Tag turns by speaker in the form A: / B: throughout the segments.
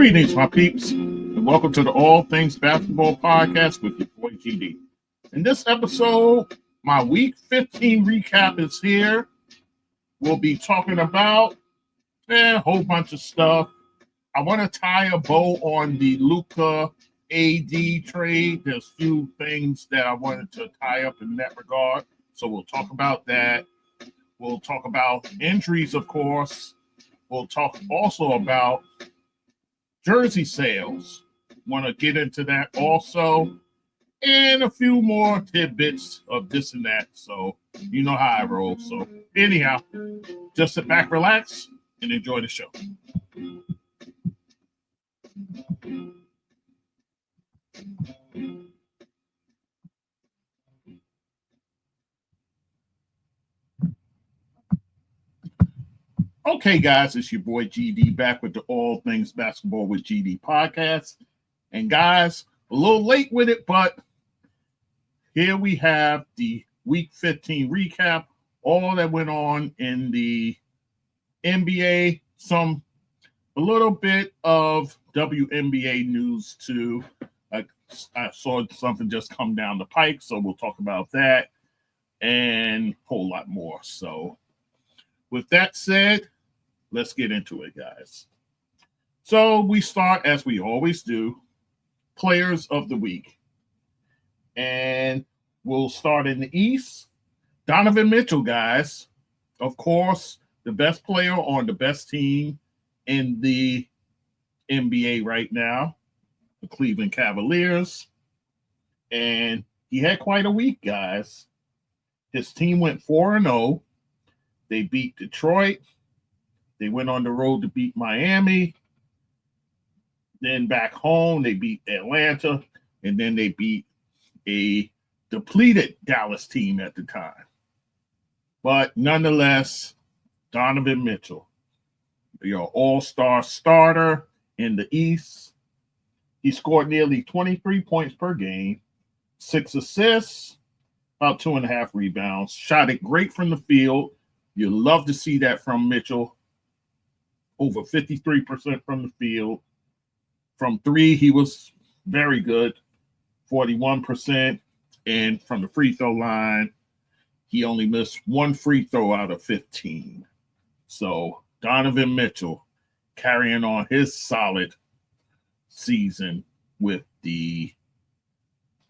A: Greetings, my peeps, and welcome to the All Things Basketball Podcast with your boy GD. In this episode, my Week 15 recap is here. We'll be talking about a whole bunch of stuff. I want to tie a bow on the Luka AD trade. There's a few things that I wanted to tie up in that regard, so we'll talk about that. We'll talk about injuries, of course. We'll talk also about jersey sales. Want to get into that also. And a few more tidbits of this and that. So you know how I roll. So anyhow, just sit back, relax, and enjoy the show. Okay, guys, it's your boy GD back with the All Things Basketball with GD podcast. And guys, a little late with it, but here we have the Week 15 recap, all that went on in the NBA, a little bit of WNBA news too. I saw something just come down the pike, so we'll talk about that and a whole lot more. So with that said, let's get into it, guys. So we start, as we always do, players of the week. And we'll start in the East. Donovan Mitchell, guys. Of course, the best player on the best team in the NBA right now, the Cleveland Cavaliers. And he had quite a week, guys. His team went 4-0. They beat Detroit. They went on the road to beat Miami. Then back home, they beat Atlanta. And then they beat a depleted Dallas team at the time. But nonetheless, Donovan Mitchell, your all-star starter in the East. He scored nearly 23 points per game, 6 assists, about 2.5 rebounds. Shot it great from the field. You love to see that from Mitchell. Over 53% from the field. From three, he was very good, 41%. And from the free throw line, he only missed one free throw out of 15. So Donovan Mitchell carrying on his solid season with the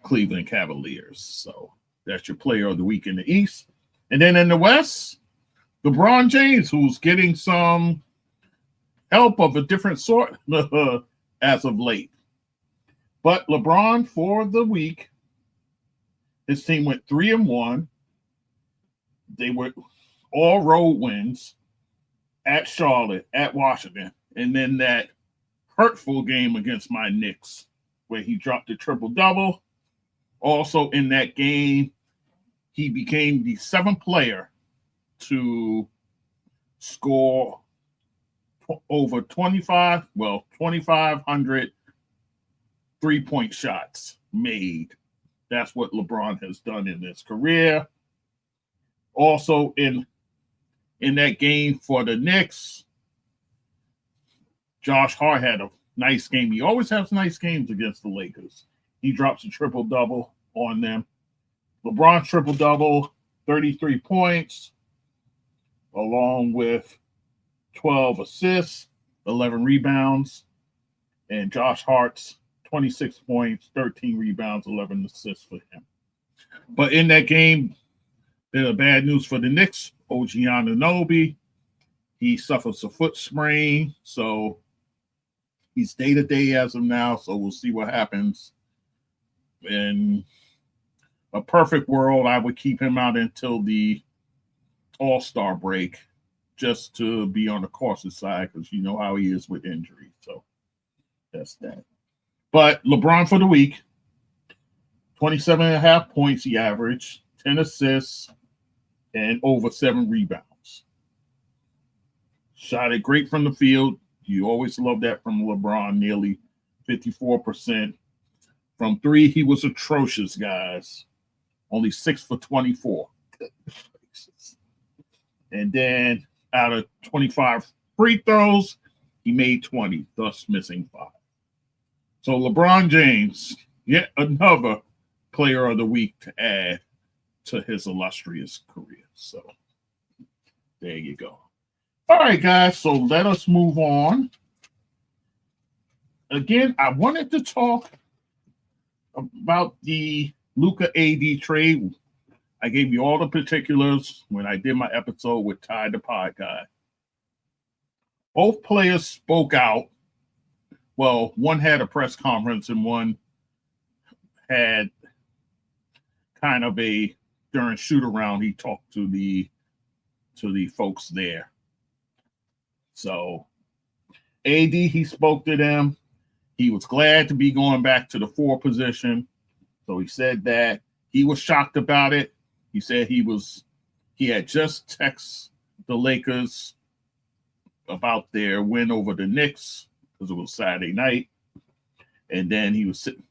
A: Cleveland Cavaliers. So that's your player of the week in the East. And then in the West, LeBron James, who's getting some help of a different sort as of late. But LeBron for the week, his team went 3-1. They were all road wins at Charlotte, at Washington, and then that hurtful game against my Knicks where he dropped a triple-double. Also in that game, he became the 7th player to score over 2,500 three-point shots made. That's what LeBron has done in his career. Also in that game for the Knicks, Josh Hart had a nice game. He always has nice games against the Lakers. He drops a triple-double on them. LeBron triple-double, 33 points, along with 12 assists, 11 rebounds, and Josh Hart's 26 points, 13 rebounds, 11 assists for him. But in that game, there's bad news for the Knicks. OG Anunoby, he suffers a foot sprain, so he's day-to-day as of now, so we'll see what happens. In a perfect world, I would keep him out until the All-Star break, just to be on the cautious side, because you know how he is with injuries. So that's that. But LeBron for the week, 27.5 points he averaged, 10 assists, and over 7 rebounds. Shot it great from the field. You always love that from LeBron, nearly 54%. From three, he was atrocious, guys. Only 6 for 24. And then out of 25 free throws, He made 20, thus missing 5. So LeBron James, yet another player of the week to add to his illustrious career. So there you go. All right, guys. So let us move on. Again, I wanted to talk about the Luka AD trade. I gave you all the particulars when I did my episode with Ty the Pod Guy. Both players spoke out. Well, one had a press conference and one had kind of a during shoot around. He talked to the folks there. So AD, he spoke to them. He was glad to be going back to the 4 position. So he said that he was shocked about it. He said he had just texted the Lakers about their win over the Knicks because it was Saturday night. And then he was sitting,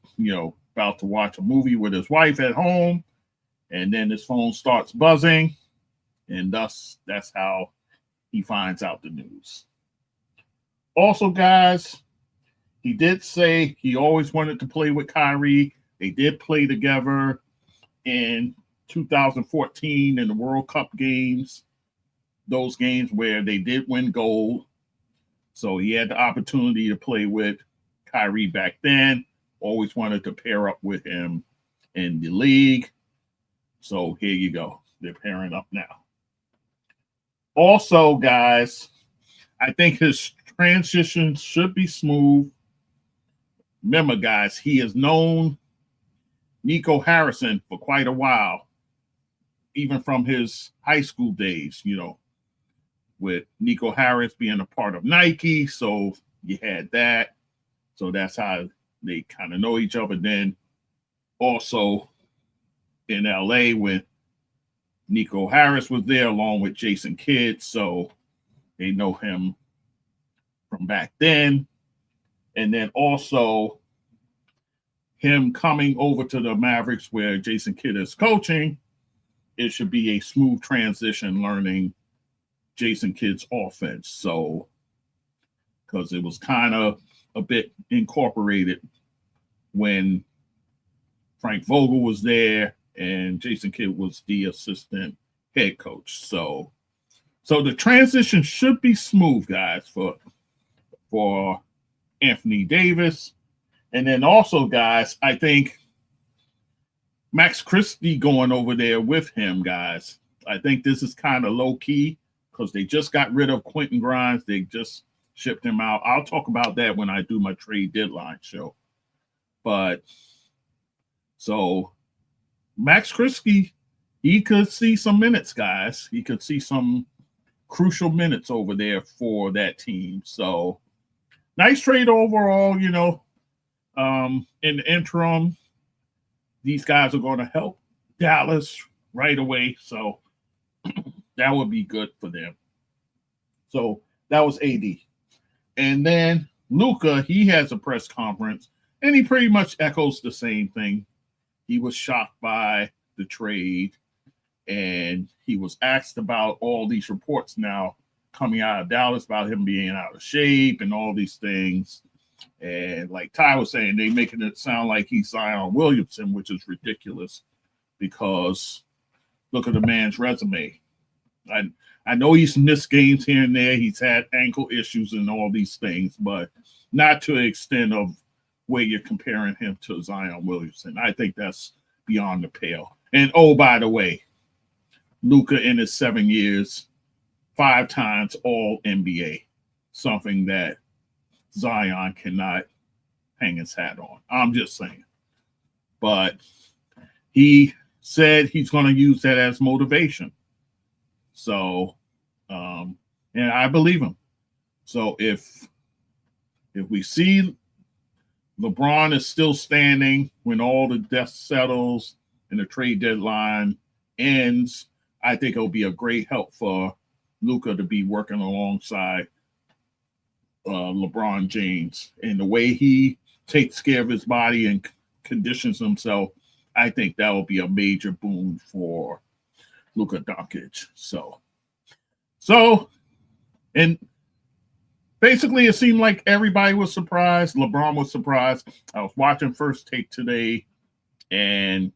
A: about to watch a movie with his wife at home. And then his phone starts buzzing. And thus, that's how he finds out the news. Also, guys, he did say he always wanted to play with Kyrie. They did play together in 2014 in the World Cup games, those games where they did win gold. So he had the opportunity to play with Kyrie back then. Always wanted to pair up with him in the league. So here you go. They're pairing up now. Also, guys, I think his transition should be smooth. Remember, guys, he has known Nico Harrison for quite a while, even from his high school days, with Nico Harris being a part of Nike. So you had that. So that's how they kind of know each other. Then also in LA when Nico Harris was there along with Jason Kidd. So they know him from back then. And then also him coming over to the Mavericks where Jason Kidd is coaching, it should be a smooth transition learning Jason Kidd's offense. So, because it was kind of a bit incorporated when Frank Vogel was there and Jason Kidd was the assistant head coach. So the transition should be smooth, guys, for Anthony Davis. And then also, guys, I think Max Christie going over there with him, guys. I think this is kind of low key because they just got rid of Quentin Grimes. They just shipped him out. I'll talk about that when I do my trade deadline show. But so Max Christie, he could see some minutes, guys. He could see some crucial minutes over there for that team. So nice trade overall, in the interim, these guys are going to help Dallas right away. So that would be good for them. So that was AD. And then Luka, he has a press conference, and he pretty much echoes the same thing. He was shocked by the trade, and he was asked about all these reports now coming out of Dallas about him being out of shape and all these things. And like Ty was saying, they making it sound like he's Zion Williamson, which is ridiculous because look at the man's resume. I know he's missed games here and there. He's had ankle issues and all these things, but not to the extent of where you're comparing him to Zion Williamson. I think that's beyond the pale. And oh, by the way, Luka in his 7 years, 5 times all NBA, something that Zion cannot hang his hat on. I'm just saying. But he said he's going to use that as motivation. So, and I believe him. So if we see LeBron is still standing when all the dust settles and the trade deadline ends, I think it'll be a great help for Luka to be working alongside LeBron James. And the way he takes care of his body and conditions himself, I think that will be a major boon for Luka Doncic. So, and basically, it seemed like everybody was surprised. LeBron was surprised. I was watching First Take today, and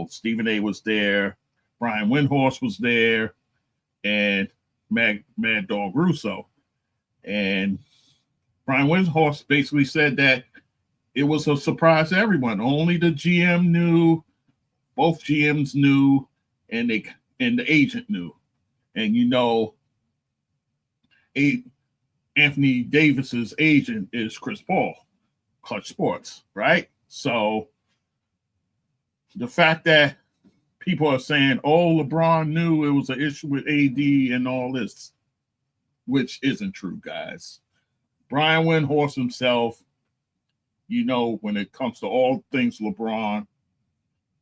A: Stephen A. was there, Brian Windhorst was there, and Mad Dog Russo. And Brian Windhorst basically said that it was a surprise to everyone. Only the GM knew, both GMs knew, and the agent knew. And Anthony Davis's agent is Chris Paul, Clutch Sports, right? So the fact that people are saying, "Oh, LeBron knew it was an issue with AD and all this," which isn't true, guys. Brian Windhorst himself, when it comes to all things LeBron,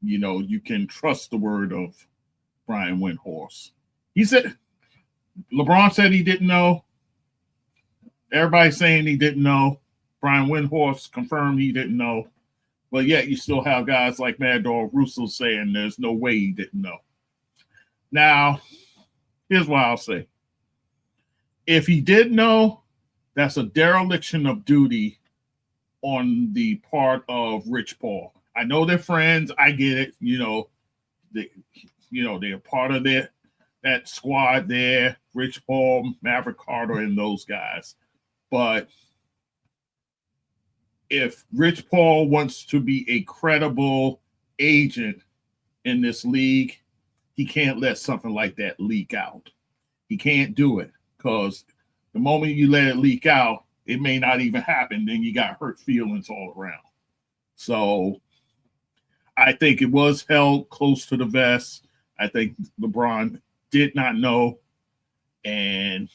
A: you can trust the word of Brian Windhorst. He said, LeBron said he didn't know. Everybody's saying he didn't know. Brian Windhorst confirmed he didn't know. But yet you still have guys like Mad Dog Russo saying there's no way he didn't know. Now, here's what I'll say. If he did know, that's a dereliction of duty on the part of Rich Paul. I know they're friends. I get it. They're part of that squad there. Rich Paul, Maverick Carter, and those guys. But if Rich Paul wants to be a credible agent in this league, he can't let something like that leak out. He can't do it, because the moment you let it leak out, it may not even happen. Then you got hurt feelings all around. So I think it was held close to the vest. I think LeBron did not know, and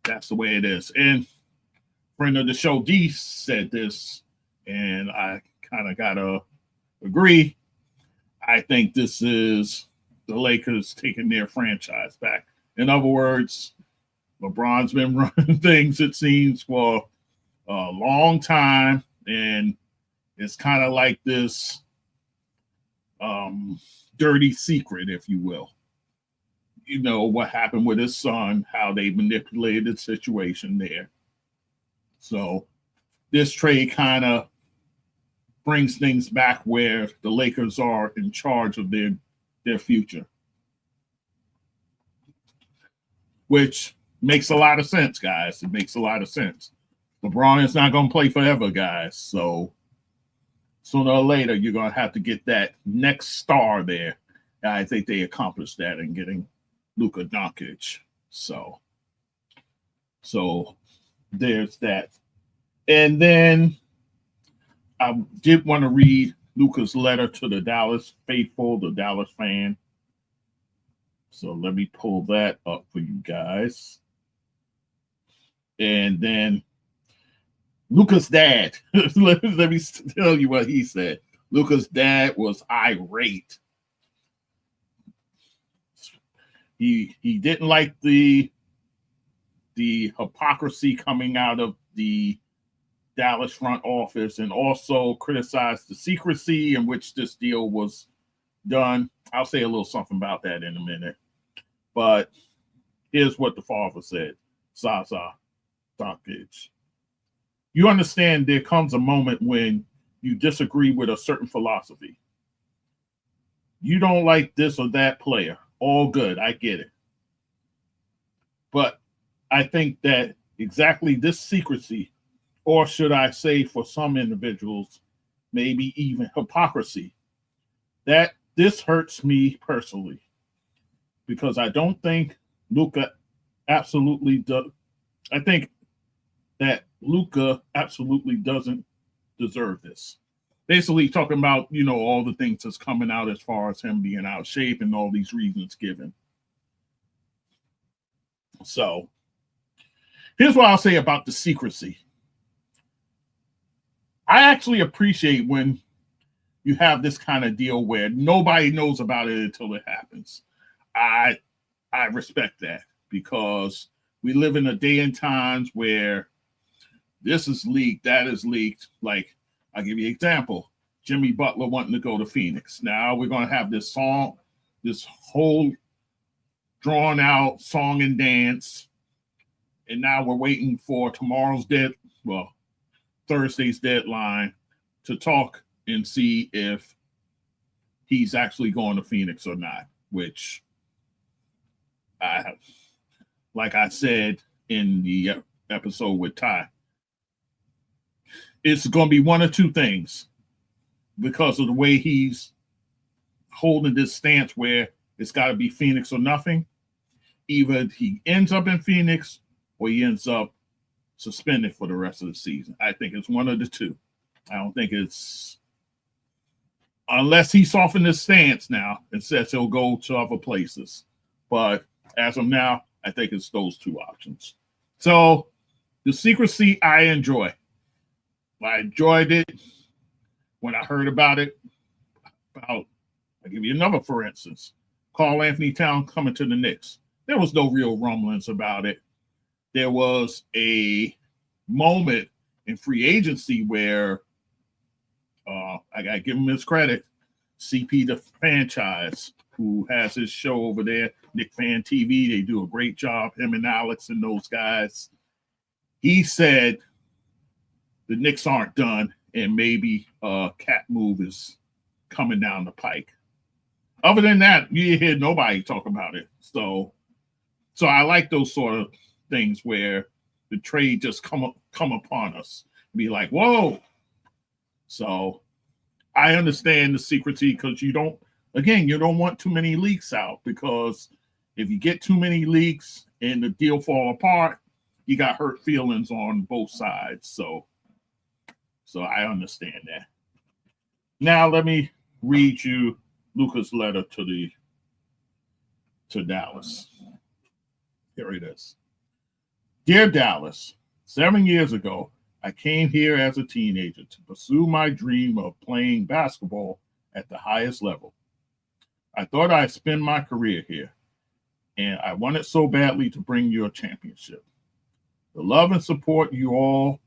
A: that's the way it is. And friend of the show, D, said this, and I kind of got to agree. I think this is the Lakers taking their franchise back. In other words, LeBron's been running things, it seems, for a long time, and it's kind of like this dirty secret, if you will. What happened with his son, how they manipulated the situation there. So this trade kind of brings things back where the Lakers are in charge of their future, which makes a lot of sense, guys. It makes a lot of sense. LeBron is not going to play forever, guys. So sooner or later, you're going to have to get that next star there. And I think they accomplished that in getting Luka Doncic. So there's that. And then I did want to read Luka's letter to the Dallas faithful, the Dallas fan. So let me pull that up for you guys. And then Luka's dad, let me tell you what he said. Luka's dad was irate. He didn't like the hypocrisy coming out of the Dallas front office, and also criticized the secrecy in which this deal was done. I'll say a little something about that in a minute. But here's what the father said. Zaza Doncic. You understand there comes a moment when you disagree with a certain philosophy. You don't like this or that player. All good. I get it. But I think that exactly this secrecy, or should I say for some individuals, maybe even hypocrisy, that this hurts me personally, because I don't think Luka absolutely does. I think that Luka absolutely doesn't deserve this. Basically talking about, all the things that's coming out as far as him being out of shape and all these reasons given. So here's what I'll say about the secrecy. I actually appreciate when you have this kind of deal where nobody knows about it until it happens. I respect that, because we live in a day and times where this is leaked, that is leaked. Like, I'll give you an example. Jimmy Butler wanting to go to Phoenix. Now we're going to have this song, this whole drawn out song and dance And now we're waiting for Thursday's deadline to talk and see if he's actually going to Phoenix or not, which like I said in the episode with Ty, it's going to be one of two things because of the way he's holding this stance where it's got to be Phoenix or nothing. Either he ends up in Phoenix or he ends up suspended for the rest of the season. I think it's one of the two. I don't think it's unless he softens his stance now and says he'll go to other places. But as of now, I think it's those two options. So the secrecy I enjoy. I enjoyed it when I heard about it. I'll give you another, for instance. Karl-Anthony Towns coming to the Knicks. There was no real rumblings about it. There was a moment in free agency where I got to give him his credit. CP the franchise, who has his show over there, Nick Fan TV, they do a great job, him and Alex and those guys. He said the Knicks aren't done and maybe a cat move is coming down the pike. Other than that, you hear nobody talk about it. So I like those sort of things where the trade just come upon us. Be like, whoa. So I understand the secrecy because you don't want too many leaks out, because if you get too many leaks and the deal fall apart, you got hurt feelings on both sides. So I understand that. Now let me read you Luka's letter to Dallas. Here it is. Dear Dallas, 7 years ago, I came here as a teenager to pursue my dream of playing basketball at the highest level. I thought I'd spend my career here, and I wanted so badly to bring you a championship. The love and support you all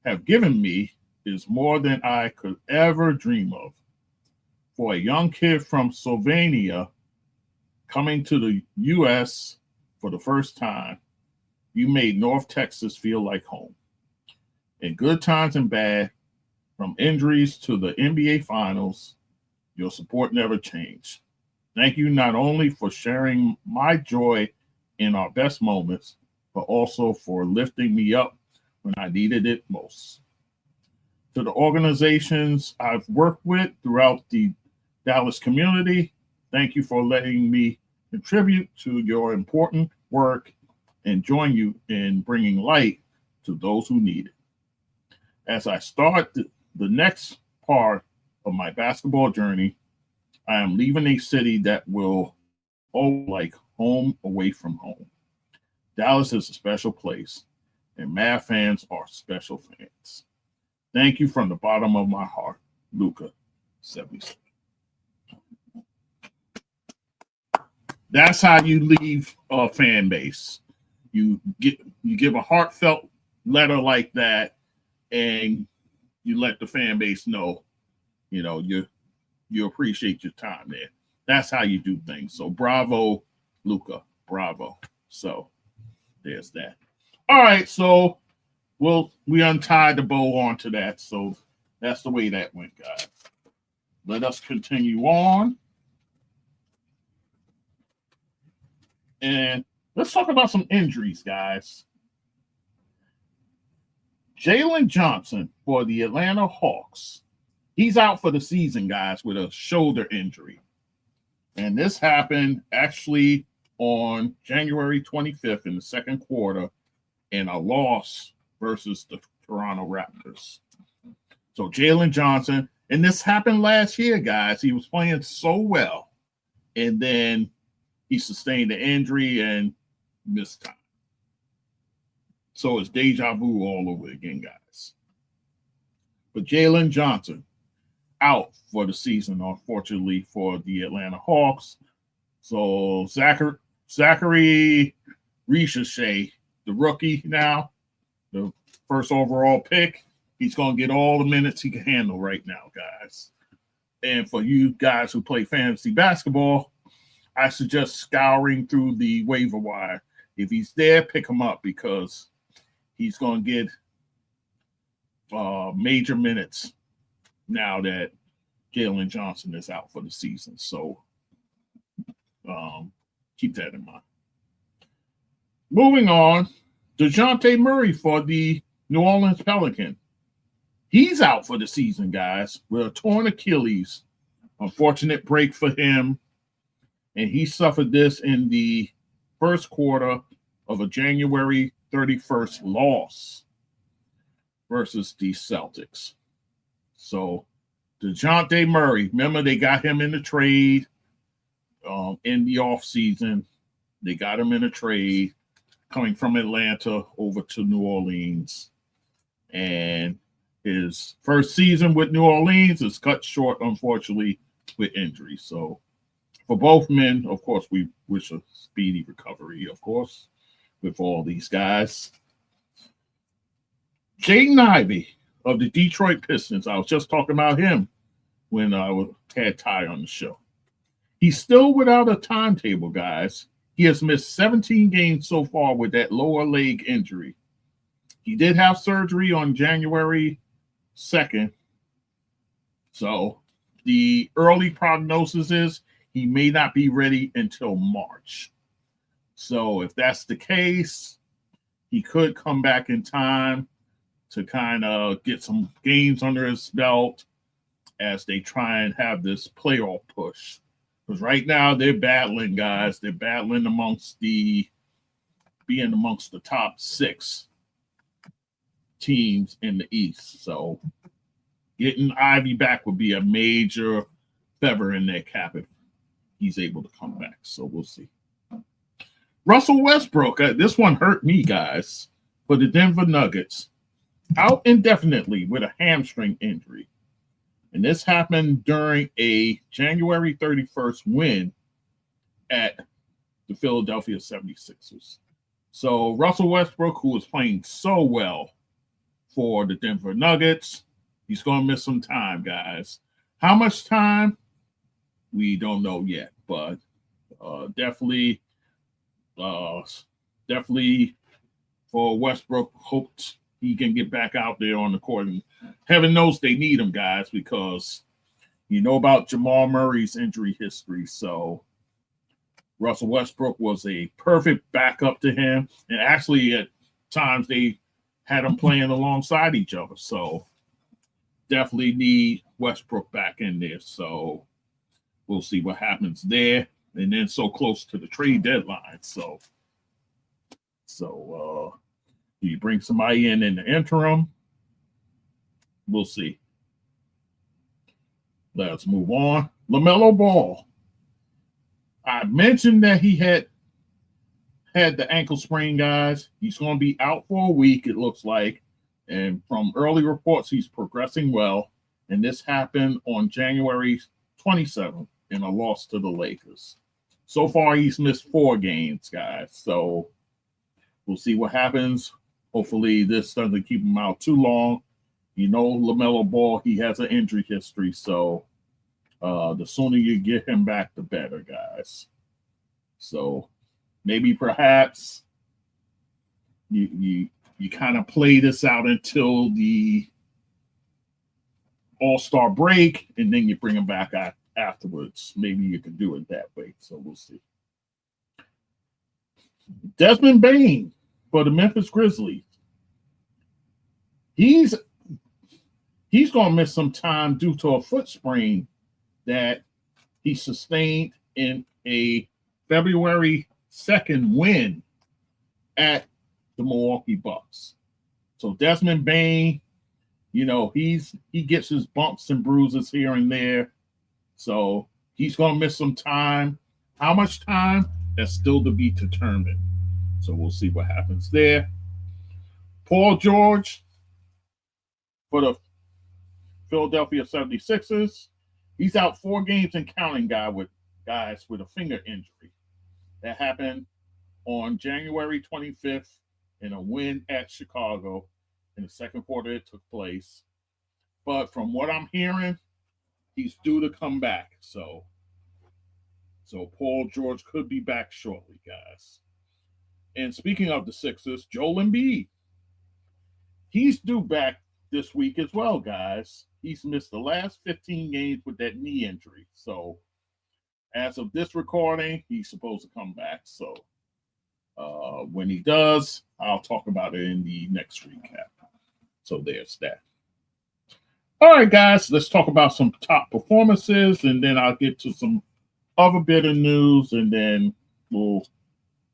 A: have given me is more than I could ever dream of. For a young kid from Slovenia coming to the U.S. for the first time, you made North Texas feel like home. In good times and bad, from injuries to the NBA Finals, your support never changed. Thank you not only for sharing my joy in our best moments, but also for lifting me up when I needed it most. To the organizations I've worked with throughout the Dallas community, thank you for letting me contribute to your important work and join you in bringing light to those who need it. As I start the next part of my basketball journey, I am leaving a city that will always like home away from home. Dallas is a special place, and Mad fans are special fans. Thank you from the bottom of my heart, Luka, 77. That's how you leave a fan base. You give a heartfelt letter like that, and you let the fan base know, you appreciate your time there. That's how you do things. So bravo, Luka, bravo. So there's that. All right, so we untied the bow onto that. So that's the way that went, guys. Let us continue on. And let's talk about some injuries, guys. Jalen Johnson for the Atlanta Hawks. He's out for the season, guys, with a shoulder injury. And this happened actually on January 25th in the second quarter in a loss versus the Toronto Raptors. So Jalen Johnson, and this happened last year, guys. He was playing so well, and then he sustained an injury and missed time. So it's deja vu all over again, guys. But Jalen Johnson out for the season, unfortunately, for the Atlanta Hawks. So Zachary Ricochet, the rookie now, the first overall pick, he's going to get all the minutes he can handle right now, guys. And for you guys who play fantasy basketball, I suggest scouring through the waiver wire if he's there, pick him up because he's going to get major minutes now that Jalen Johnson is out for the season. So keep that in mind. Moving on, Dejounte Murray for the New Orleans Pelicans. He's out for the season, guys, with a torn Achilles. Unfortunate break for him. And he suffered this in the first quarter of a January 31st loss versus the Celtics. So Dejounte Murray, remember they got him in the trade in the offseason. They got him in a trade coming from Atlanta over to New Orleans. And his first season with New Orleans is cut short, unfortunately, with injury. So for both men, of course, we wish a speedy recovery, of course, with all these guys. Jaden Ivey of the Detroit Pistons. I was just talking about him when I had Ty on the show. He's still without a timetable, guys. He has missed 17 games so far with that lower leg injury. He did have surgery on January 2nd. So the early prognosis is he may not be ready until March. So if that's the case, he could come back in time to kind of get some games under his belt as they try and have this playoff push. Because right now they're battling, guys. They're battling being amongst the top 6 teams in the East. So getting Ivy back would be a major feather in their cap if he's able to come back. So we'll see. Russell Westbrook, this one hurt me, guys, for the Denver Nuggets. Out indefinitely with a hamstring injury. And this happened during a January 31st win at the Philadelphia 76ers. So Russell Westbrook, who was playing so well for the Denver Nuggets, he's going to miss some time, guys. How much time? We don't know yet, but definitely for Westbrook, hoped he can get back out there on the court. And heaven knows they need him, guys, because you know about Jamal Murray's injury history. So Russell Westbrook was a perfect backup to him. And actually, at times, they had them playing alongside each other. So definitely need Westbrook back in there. So we'll see what happens there. And then so close to the trade deadline. So you bring somebody in the interim. We'll see. Let's move on. LaMelo Ball. I mentioned that he had the ankle sprain, guys. He's going to be out for a week, it looks like. And from early reports, he's progressing well. And this happened on January 27th in a loss to the Lakers. So far, he's missed 4 games, guys. So we'll see what happens. Hopefully, this doesn't keep him out too long. You know, LaMelo Ball, he has an injury history. So the sooner you get him back, the better, guys. So maybe perhaps you kind of play this out until the All-Star break, and then you bring him back afterwards. Maybe you can do it that way. So we'll see. Desmond Bane for the Memphis Grizzlies. He's going to miss some time due to a foot sprain that he sustained in a February 2nd win at the Milwaukee Bucks. So Desmond Bane, you know, he gets his bumps and bruises here and there. So he's going to miss some time. How much time? That's still to be determined. So we'll see what happens there. Paul George for the Philadelphia 76ers. He's out 4 games and counting, guys with a finger injury. That happened on January 25th in a win at Chicago. In the second quarter, it took place. But from what I'm hearing, he's due to come back. So Paul George could be back shortly, guys. And speaking of the Sixers, Joel Embiid, he's due back this week as well, guys. He's missed the last 15 games with that knee injury. So as of this recording, he's supposed to come back. So when he does, I'll talk about it in the next recap. So there's that. All right, guys, let's talk about some top performances, and then I'll get to some other bit of news, and then we'll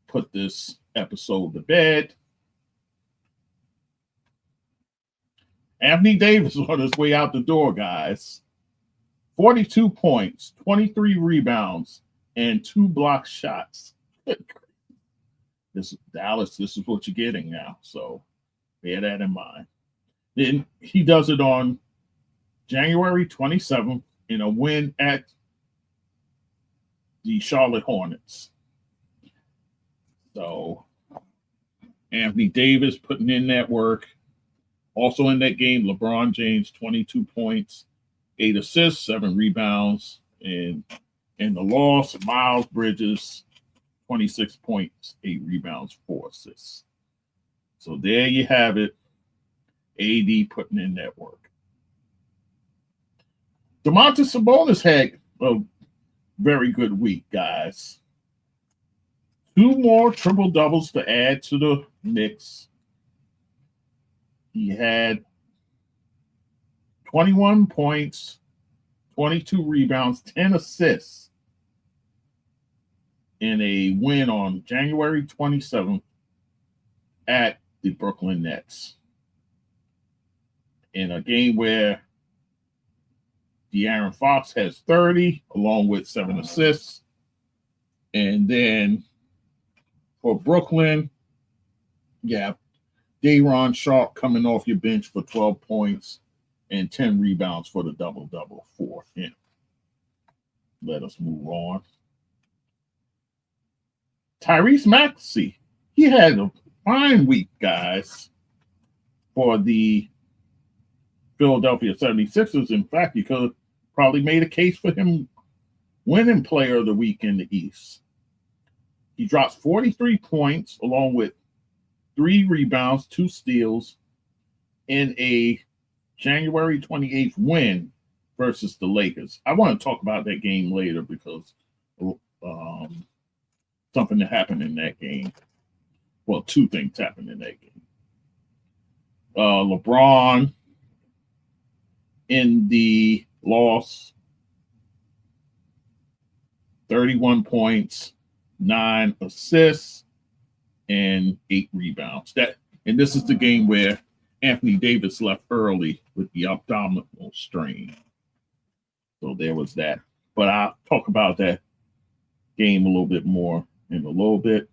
A: put this episode to bed. Anthony Davis on his way out the door, guys. 42 points, 23 rebounds, and 2 block shots. This Dallas, this is what you're getting now. So bear that in mind. Then he does it on January 27th in a win at the Charlotte Hornets. So Anthony Davis putting in that work. Also in that game, LeBron James, 22 points, 8 assists, 7 rebounds. And in the loss, Miles Bridges, 26 points, 8 rebounds, 4 assists. So there you have it. AD putting in that work. Domantas Sabonis had a very good week, guys. 2 more triple doubles to add to the mix. He had 21 points, 22 rebounds, 10 assists in a win on January 27th at the Brooklyn Nets. In a game where DeAaron Fox has 30, along with 7 assists. And then for Brooklyn, yeah, Day'Ron Sharpe coming off your bench for 12 points and 10 rebounds for the double-double for him. Let us move on. Tyrese Maxey, he had a fine week, guys, for the Philadelphia 76ers. In fact, you could have probably made a case for him winning Player of the Week in the East. He drops 43 points along with 3 rebounds, 2 steals in a January 28th win versus the Lakers. I want to talk about that game later because something that happened in that game. Well, 2 things happened in that game. LeBron in the loss, 31 points, 9 assists, and 8 rebounds. And this is the game where Anthony Davis left early with the abdominal strain. So there was that. But I'll talk about that game a little bit more in a little bit.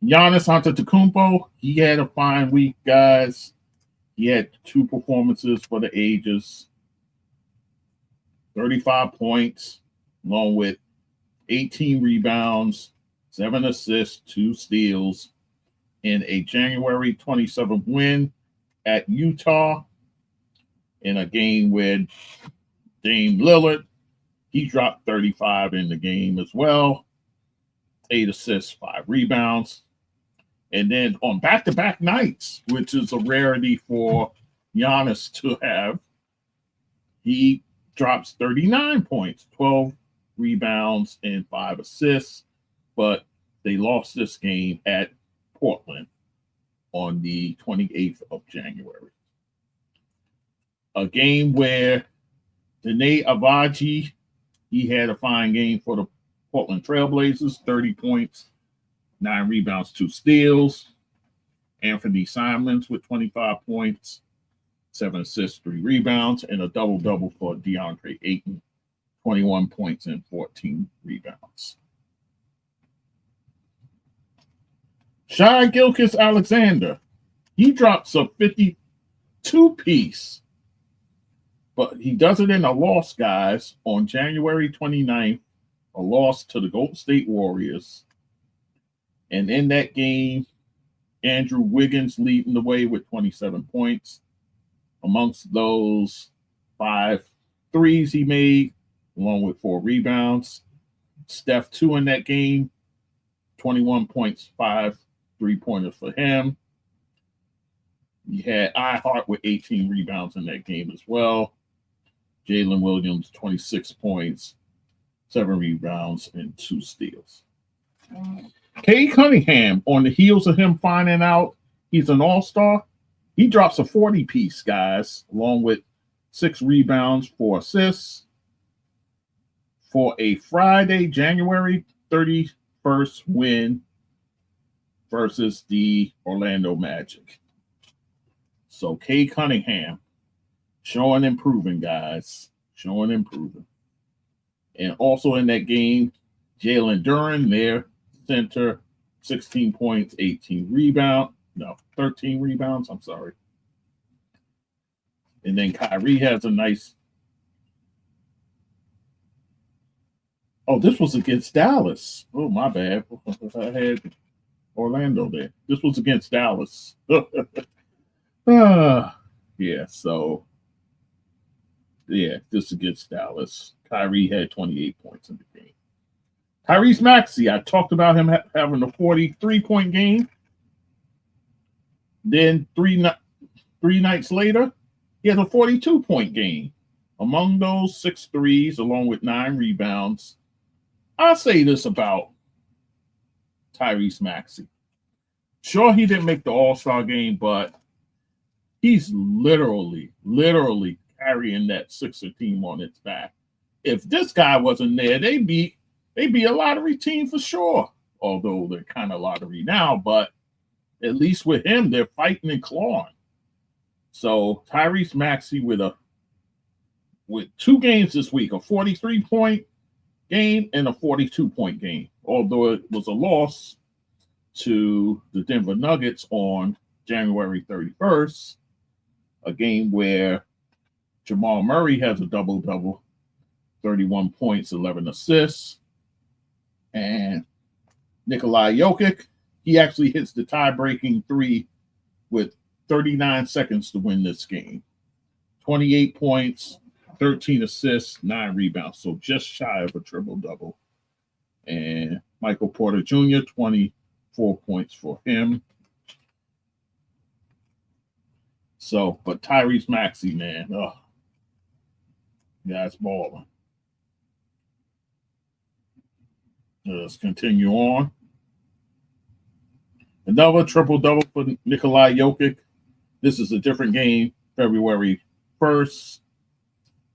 A: Giannis Antetokounmpo, he had a fine week, guys. He had 2 performances for the ages, 35 points, along with 18 rebounds, 7 assists, 2 steals in a January 27th win at Utah in a game with Dame Lillard. He dropped 35 in the game as well, 8 assists, 5 rebounds. And then on back-to-back nights, which is a rarity for Giannis to have, he drops 39 points, 12 rebounds, and 5 assists. But they lost this game at Portland on the 28th of January. A game where Dene Avaji, he had a fine game for the Portland Trailblazers, 30 points, 9 rebounds, 2 steals. Anthony Simons with 25 points, 7 assists, 3 rebounds, and a double-double for DeAndre Ayton, 21 points and 14 rebounds. Shai Gilgeous-Alexander, he drops a 52-piece, but he does it in a loss, guys, on January 29th, a loss to the Golden State Warriors. And in that game, Andrew Wiggins leading the way with 27 points. Amongst those, 5 threes he made, along with 4 rebounds. Steph, 2 in that game. 21 points, 5 3-pointers for him. You had iHeart with 18 rebounds in that game as well. Jalen Williams, 26 points, 7 rebounds, and 2 steals. Cade Cunningham, on the heels of him finding out he's an all-star, he drops a 40-piece, guys, along with 6 rebounds, 4 assists for a Friday, January 31st win versus the Orlando Magic. So Cade Cunningham showing improving, guys. Showing improving. And also in that game, Jalen Duren, their center, 16 points, 13 rebounds. I'm sorry. And then Kyrie has a nice. Oh, this was against Dallas. Oh, my bad. I had Orlando there. This was against Dallas. Yeah, so this against Dallas. Kyrie had 28 points in the game. Tyrese Maxey, I talked about him having a 43-point game. Then three nights later, he has a 42-point game. Among those, 6 threes, along with 9 rebounds. I'll say this about Tyrese Maxey. Sure, he didn't make the All-Star game, but he's literally carrying that Sixer team on its back. If this guy wasn't there, they'd be a lottery team for sure. Although they're kind of lottery now, but at least with him, they're fighting and clawing. So Tyrese Maxey with 2 games this week, a 43-point game and a 42-point game. Although it was a loss to the Denver Nuggets on January 31st, a game where Jamal Murray has a double-double, 31 points, 11 assists. And Nikola Jokic, he actually hits the tie-breaking 3 with 39 seconds to win this game. 28 points, 13 assists, 9 rebounds. So just shy of a triple-double. And Michael Porter Jr., 24 points for him. So, but Tyrese Maxey, man, guys balling. Let's continue on. Another triple-double for Nikola Jokic. This is a different game, February 1st.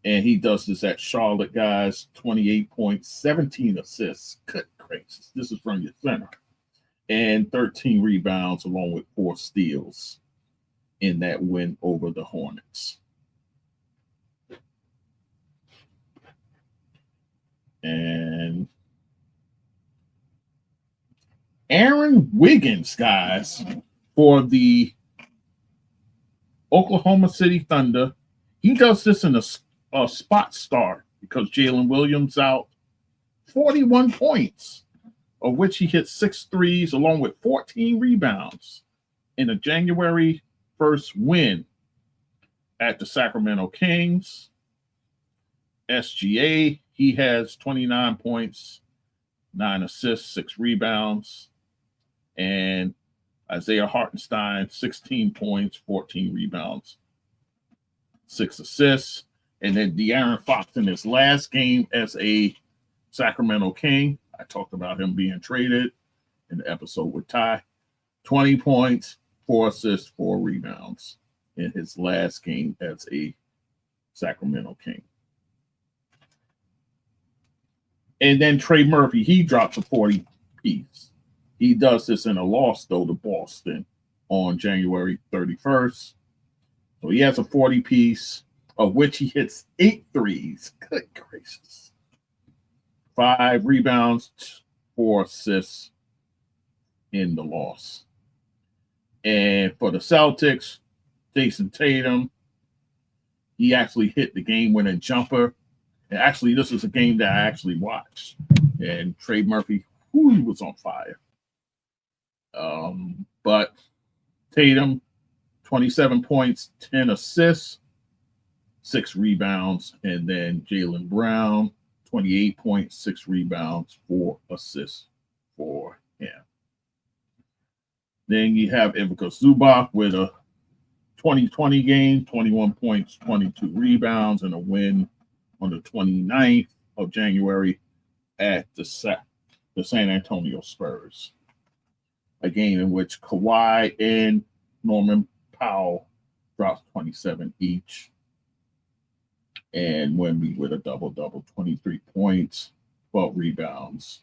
A: And he does this at Charlotte, guys. 28 points, 17 assists. Good gracious. This is from your center. And 13 rebounds along with 4 steals in that win over the Hornets. And Aaron Wiggins, guys, for the Oklahoma City Thunder. He does this in a spot start because Jalen Williams out. 41 points, of which he hit 6 threes along with 14 rebounds in a January 1st win at the Sacramento Kings. SGA, he has 29 points, 9 assists, 6 rebounds. And Isaiah Hartenstein, 16 points, 14 rebounds, 6 assists. And then DeAaron Fox in his last game as a Sacramento King. I talked about him being traded in the episode with Ty. 20 points, 4 assists, 4 rebounds in his last game as a Sacramento King. And then Trey Murphy, he drops a 40-piece. He does this in a loss, though, to Boston on January 31st. So he has a 40-piece, of which he hits 8 threes. Good gracious. 5 rebounds, 4 assists in the loss. And for the Celtics, Jason Tatum, he actually hit the game-winning jumper. And actually, this is a game that I actually watched. And Trey Murphy, he was on fire. But Tatum, 27 points, 10 assists, 6 rebounds. And then Jaylen Brown, 28 points, 6 rebounds, 4 assists for him. Then you have Ivica Zubac with a 2020 game, 21 points, 22 rebounds, and a win on the 29th of January at the San Antonio Spurs. A game in which Kawhi and Norman Powell dropped 27 each. And Wemby with a double-double, 23 points, 12 rebounds,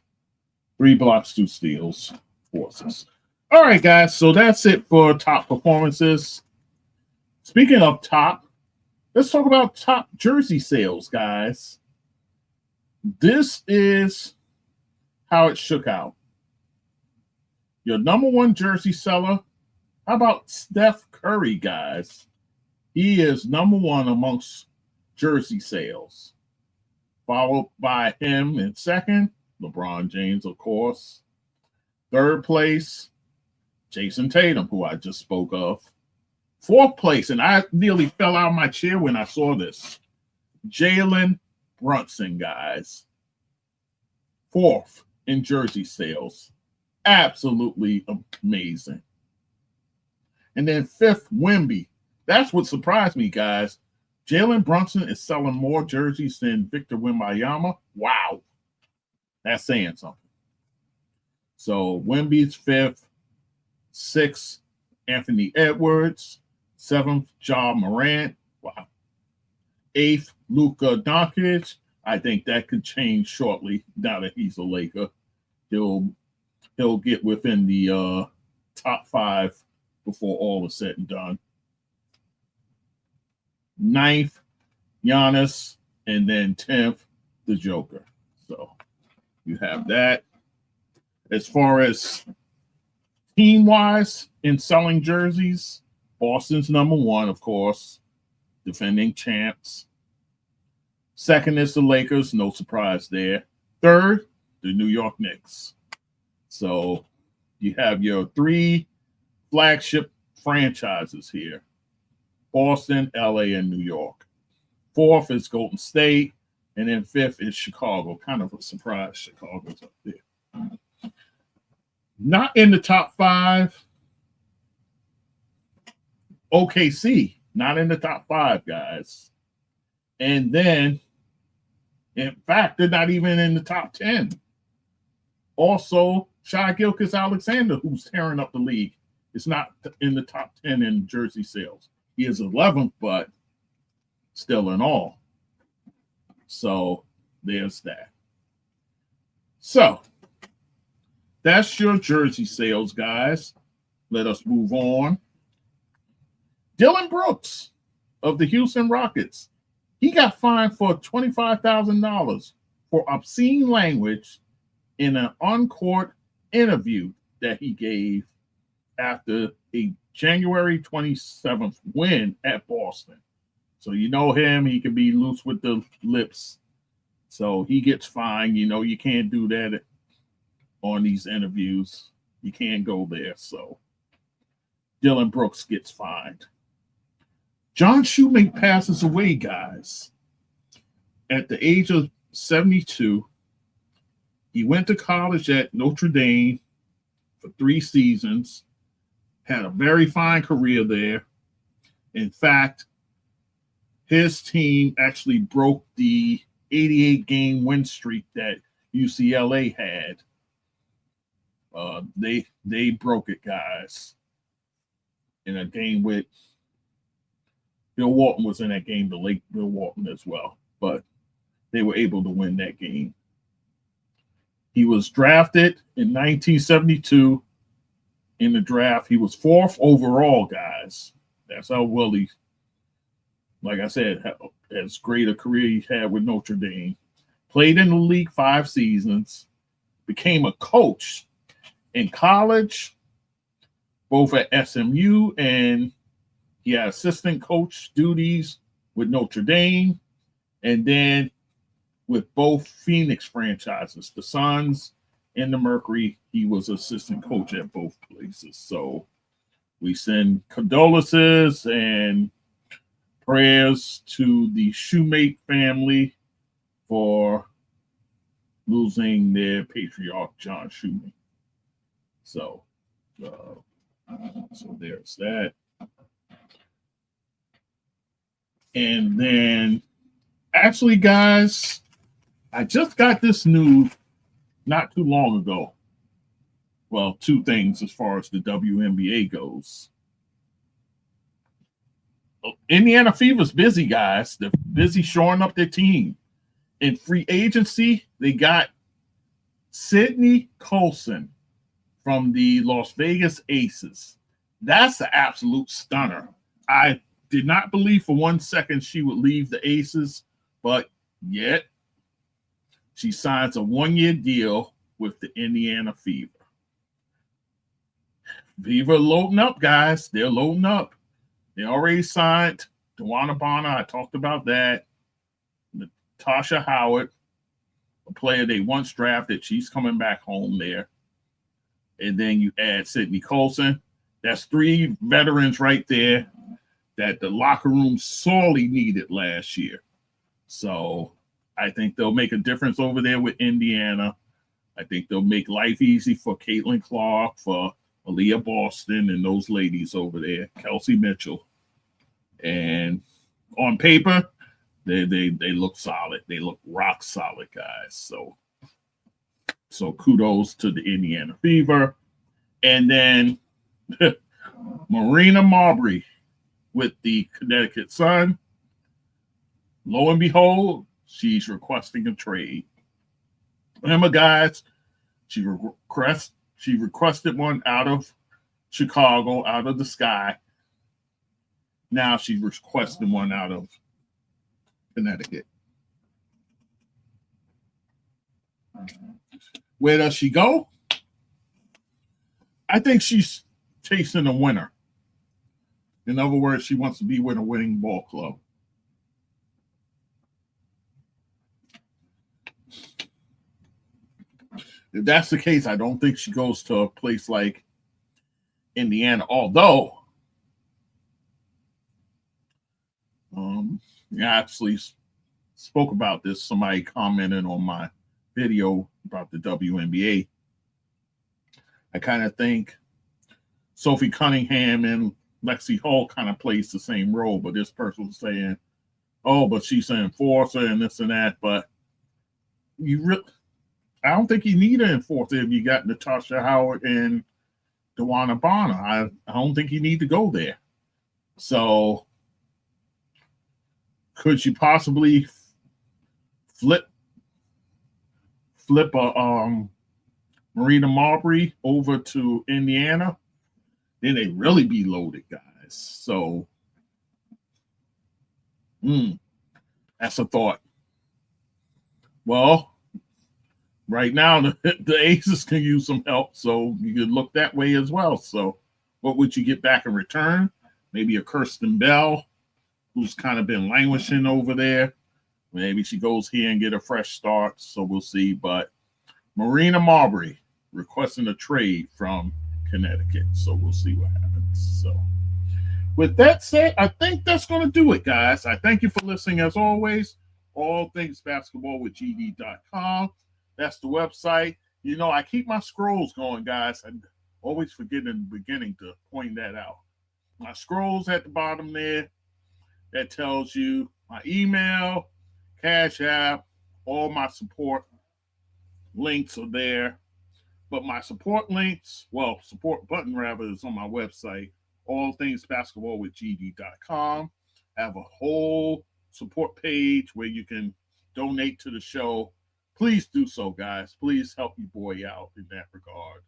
A: 3 blocks, 2 steals, 4 assists. All right, guys, so that's it for top performances. Speaking of top, let's talk about top jersey sales, guys. This is how it shook out. Your number one jersey seller, how about Steph Curry, guys? He is number one amongst jersey sales. Followed by him in second, LeBron James, of course. Third place, Jason Tatum, who I just spoke of. Fourth place, and I nearly fell out of my chair when I saw this, Jalen Brunson, guys. Fourth in jersey sales. Absolutely amazing. And then fifth, Wemby. That's what surprised me, guys. Jalen Brunson is selling more jerseys than Victor Wembanyama. Wow. That's saying something. So Wemby's fifth. Sixth, Anthony Edwards. Seventh, Ja Morant. Wow. Eighth, Luka Doncic. I think that could change shortly now that he's a Laker. He'll get within the top 5 before all is said and done. Ninth, Giannis, and then 10th, the Joker. So you have that. As far as team-wise in selling jerseys, Boston's number one, of course, defending champs. Second is the Lakers, no surprise there. Third, the New York Knicks. So you have your 3 flagship franchises here: Boston, LA, and New York. Fourth is Golden State, and then fifth is Chicago. Kind of a surprise, Chicago's up there. Not in the top 5, OKC. Not in the top 5, guys. And then, in fact, they're not even in the top 10. Also, Shai Gilgeous-Alexander, who's tearing up the league, is not in the top 10 in jersey sales. He is 11th, but still in all. So there's that. So that's your jersey sales, guys. Let us move on. Dillon Brooks of the Houston Rockets. He got fined for $25,000 for obscene language in an on-court interview that he gave after a January 27th win at Boston. So you know him, he can be loose with the lips. So he gets fined. You know, you can't do that on these interviews. You can't go there. So Dillon Brooks gets fined. John Shumate passes away, guys. At the age of 72, he went to college at Notre Dame for 3 seasons, had a very fine career there. In fact, his team actually broke the 88-game win streak that UCLA had. They broke it, guys, in a game with Bill Walton was in that game, the late Bill Walton as well, but they were able to win that game. He was drafted in 1972 in the draft. He was 4th overall, guys. That's how well he, like I said, as great a career he had with Notre Dame. Played in the league 5 seasons, became a coach in college, both at SMU, and he had assistant coach duties with Notre Dame, and then with both Phoenix franchises, the Suns and the Mercury. He was assistant coach at both places. So we send condolences and prayers to the Shumate family for losing their patriarch, John Shumate. So So there's that. And then, actually, guys, I just got this news not too long ago. Well, two things as far as the WNBA goes. Indiana Fever's busy, guys. They're busy shoring up their team. In free agency, they got Sydney Colson from the Las Vegas Aces. That's an absolute stunner. I did not believe for 1 second she would leave the Aces, but yet she signs a 1-year deal with the Indiana Fever. Fever loading up, guys. They're loading up. They already signed DeWanna Bonner. I talked about that. Natasha Howard, a player they once drafted. She's coming back home there. And then you add Sydney Colson. That's 3 veterans right there that the locker room sorely needed last year. So I think they'll make a difference over there with Indiana. I think they'll make life easy for Caitlin Clark, for Aaliyah Boston, and those ladies over there, Kelsey Mitchell. And on paper, they look solid. They look rock solid, guys. So kudos to the Indiana Fever. And then Marina Mabrey with the Connecticut Sun. Lo and behold, she's requesting a trade. Remember, guys, she requested one out of Chicago, out of the sky. Now she's requesting one out of Connecticut. Where does she go? I think she's chasing a winner. In other words, she wants to be with a winning ball club. If that's the case, I don't think she goes to a place like Indiana. Although, I actually spoke about this. Somebody commented on my video about the WNBA. I kind of think Sophie Cunningham and Lexi Hull kind of plays the same role, but this person was saying, "Oh, but she's an enforcer and this and that." But I don't think you need an enforcer if you got Natasha Howard and DeWanna Bonner. I don't think you need to go there. So could you possibly flip a Marina Mabrey over to Indiana? Then they really be loaded, guys. So that's a thought. Well, right now the Aces can use some help, so you could look that way as well. So what would you get back in return? Maybe a Kirsten Bell, who's kind of been languishing over there. Maybe she goes here and get a fresh start. So we'll see. But Marina Mabrey requesting a trade from Connecticut. So we'll see what happens. So with that said, I think that's going to do it, guys. I thank you for listening as always. All things basketball with GD.com. That's the website. You know, I keep my scrolls going, guys. I always forget in the beginning to point that out. My scrolls at the bottom there, that tells you my email, Cash App, all my support links are there. But my support button rather, is on my website, all things basketball with GD.com. I have a whole support page where you can donate to the show. Please do so, guys. Please help your boy out in that regard.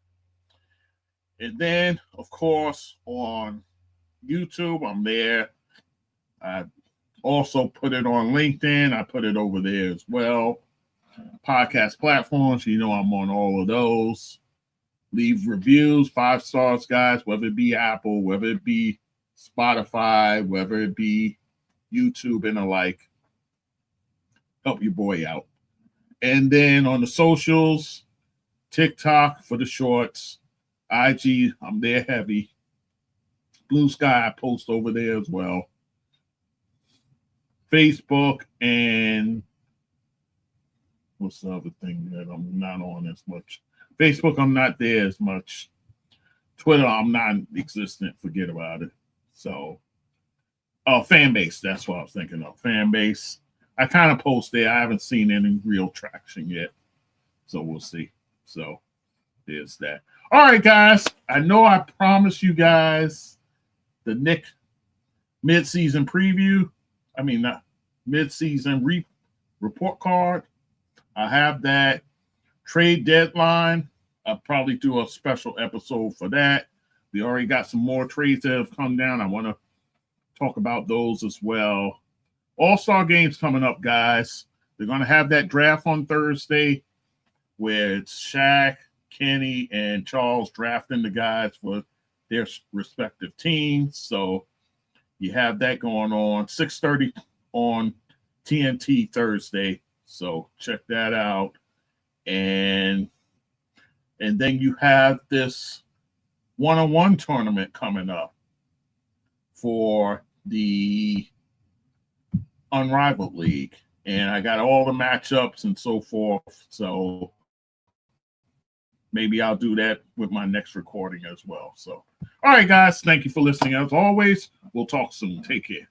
A: And then, of course, on YouTube, I'm there. I also put it on LinkedIn. I put it over there as well. Podcast platforms, you know I'm on all of those. Leave reviews, 5 stars, guys, whether it be Apple, whether it be Spotify, whether it be YouTube and the like. Help your boy out. And then on the socials, TikTok for the shorts, IG, I'm there heavy. Blue Sky, I post over there as well. Facebook, and what's the other thing that I'm not on as much? Facebook, I'm not there as much. Twitter, I'm non-existent. Forget about it. So, fan base. That's what I was thinking of. Fan base. I kind of post there. I haven't seen any real traction yet. So we'll see. So there's that. All right, guys. I know I promised you guys the Nick mid-season preview. I mean, not mid-season report card. I have that. Trade deadline. I'll probably do a special episode for that. We already got some more trades that have come down. I want to talk about those as well. All-Star games coming up, guys. They're going to have that draft on Thursday where it's Shaq, Kenny, and Charles drafting the guys for their respective teams. So you have that going on. 6:30 on TNT Thursday. So check that out. And then you have this one-on-one tournament coming up for the Unrivaled League. And I got all the matchups and so forth. So maybe I'll do that with my next recording as well. So, all right, guys. Thank you for listening. As always, we'll talk soon. Take care.